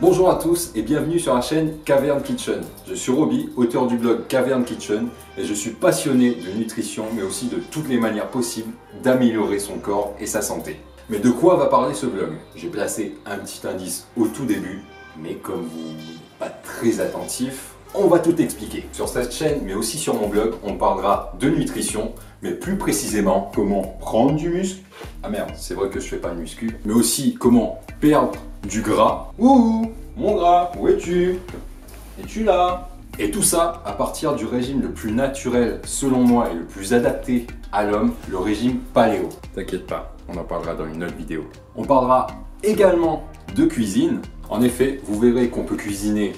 Bonjour à tous et bienvenue sur la chaîne Cavern Kitchen. Je suis Roby, auteur du blog Cavern Kitchen et je suis passionné de nutrition mais aussi de toutes les manières possibles d'améliorer son corps et sa santé. Mais de quoi va parler ce blog? J'ai placé un petit indice au tout début, mais comme vous n'êtes pas très attentif, on va tout expliquer. Sur cette chaîne mais aussi sur mon blog, on parlera de nutrition, mais plus précisément comment prendre du muscle. Ah merde, c'est vrai que je fais pas de muscu, mais aussi comment perdre du gras. Ouh, mon gras, où es-tu? Es-tu là? Et tout ça à partir du régime le plus naturel selon moi et le plus adapté à l'homme, le régime paléo. T'inquiète pas, on en parlera dans une autre vidéo. On parlera également de cuisine. En effet, vous verrez qu'on peut cuisiner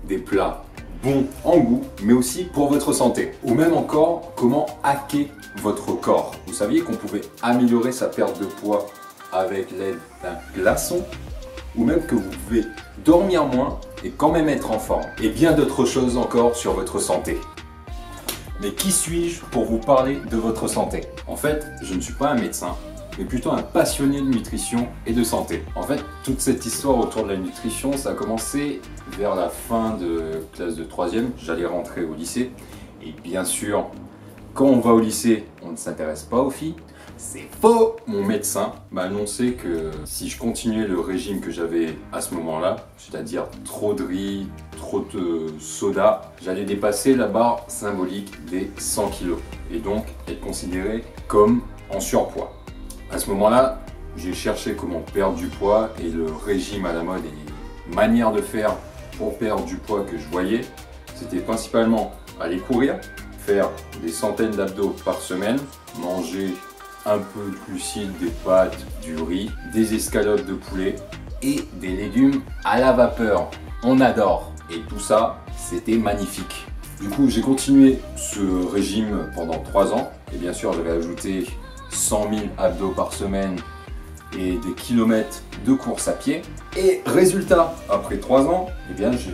des plats bons en goût, mais aussi pour votre santé. Ou même encore, comment hacker votre corps. Vous saviez qu'on pouvait améliorer sa perte de poids avec l'aide d'un glaçon? Ou même que vous pouvez dormir moins et quand même être en forme. Et bien d'autres choses encore sur votre santé. Mais qui suis-je pour vous parler de votre santé? En fait, je ne suis pas un médecin, mais plutôt un passionné de nutrition et de santé. En fait, toute cette histoire autour de la nutrition, ça a commencé vers la fin de classe de 3e. J'allais rentrer au lycée. Et bien sûr, quand on va au lycée, on ne s'intéresse pas aux filles. C'est faux! Mon médecin m'a annoncé que si je continuais le régime que j'avais à ce moment-là, c'est-à-dire trop de riz, trop de soda, j'allais dépasser la barre symbolique des 100 kg et donc être considéré comme en surpoids. À ce moment-là, j'ai cherché comment perdre du poids et le régime à la mode et les manières de faire pour perdre du poids que je voyais, c'était principalement aller courir, faire des centaines d'abdos par semaine, manger un peu de glucides, des pâtes, du riz, des escalopes de poulet et des légumes à la vapeur. On adore. Et tout ça, c'était magnifique. Du coup, j'ai continué ce régime pendant 3 ans. Et bien sûr, j'avais ajouté 100 000 abdos par semaine et des kilomètres de course à pied. Et résultat, après 3 ans, eh bien, j'ai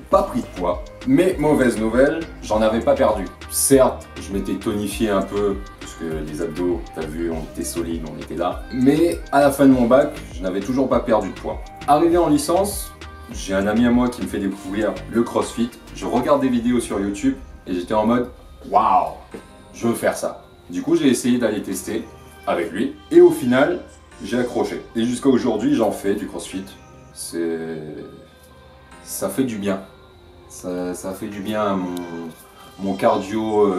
pas pris de poids. Mais mauvaise nouvelle, j'en avais pas perdu. Certes, je m'étais tonifié un peu, parce que les abdos, t'as vu, on était solides, on était là. Mais à la fin de mon bac, je n'avais toujours pas perdu de poids. Arrivé en licence, j'ai un ami à moi qui me fait découvrir le CrossFit. Je regarde des vidéos sur YouTube et j'étais en mode waouh, je veux faire ça. Du coup, j'ai essayé d'aller tester avec lui et au final, j'ai accroché. Et jusqu'à aujourd'hui, j'en fais du CrossFit. Ça fait du bien. Ça fait du bien à mon cardio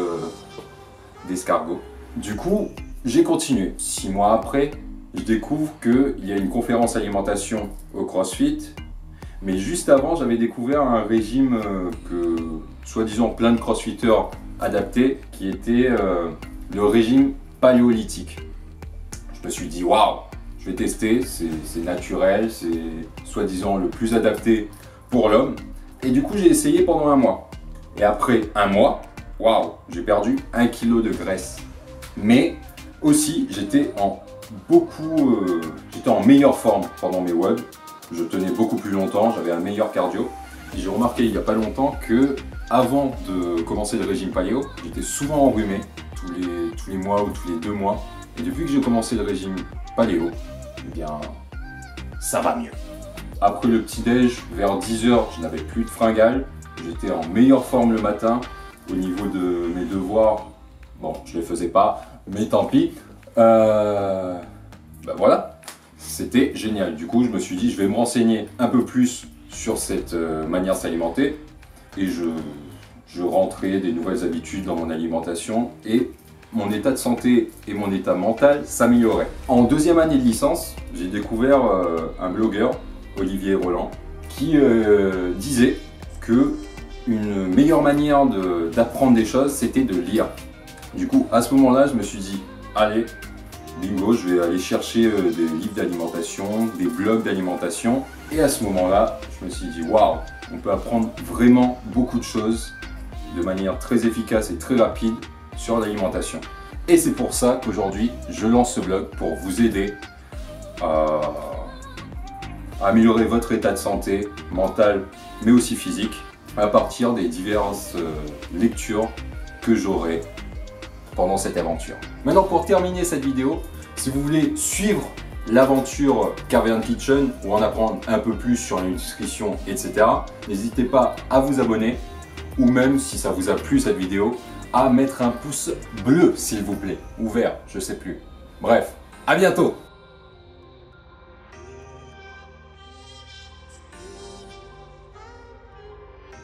d'escargot. Du coup, j'ai continué. 6 mois après, je découvre qu'il y a une conférence alimentation au CrossFit. Mais juste avant, j'avais découvert un régime que, soi-disant, plein de crossfitters adaptaient, qui était le régime paléolithique. Je me suis dit, waouh, je vais tester, c'est naturel, c'est soi-disant le plus adapté pour l'homme. Et du coup, j'ai essayé pendant 1 mois. Et après 1 mois, waouh, j'ai perdu 1 kg de graisse. Mais aussi, j'étais en meilleure forme pendant mes WOD. Je tenais beaucoup plus longtemps, j'avais un meilleur cardio. Et j'ai remarqué il n'y a pas longtemps que, avant de commencer le régime paléo, j'étais souvent enrhumé, tous les mois ou tous les 2 mois. Et depuis que j'ai commencé le régime paléo, eh bien, ça va mieux. Après le petit-déj, vers 10 h, je n'avais plus de fringales. J'étais en meilleure forme le matin. Au niveau de mes devoirs, bon, je ne les faisais pas, mais tant pis. Ben voilà, c'était génial. Du coup, je me suis dit, je vais me renseigner un peu plus sur cette manière de s'alimenter. Et je rentrais des nouvelles habitudes dans mon alimentation. Et mon état de santé et mon état mental s'amélioraient. En 2e année de licence, j'ai découvert un blogueur, Olivier Roland, qui disait que une meilleure manière d'apprendre des choses, c'était de lire. Du coup, à ce moment-là, je me suis dit, allez, bingo, je vais aller chercher des livres d'alimentation, des blogs d'alimentation. Et à ce moment-là, je me suis dit, waouh, on peut apprendre vraiment beaucoup de choses de manière très efficace et très rapide sur l'alimentation. Et c'est pour ça qu'aujourd'hui, je lance ce blog pour vous aider à améliorer votre état de santé mental, mais aussi physique, à partir des diverses lectures que j'aurai pendant cette aventure. Maintenant, pour terminer cette vidéo, si vous voulez suivre l'aventure Caviar Kitchen ou en apprendre un peu plus sur la nutrition, etc. N'hésitez pas à vous abonner ou même, si ça vous a plu cette vidéo, à mettre un pouce bleu s'il vous plaît, ou vert, je sais plus. Bref, à bientôt!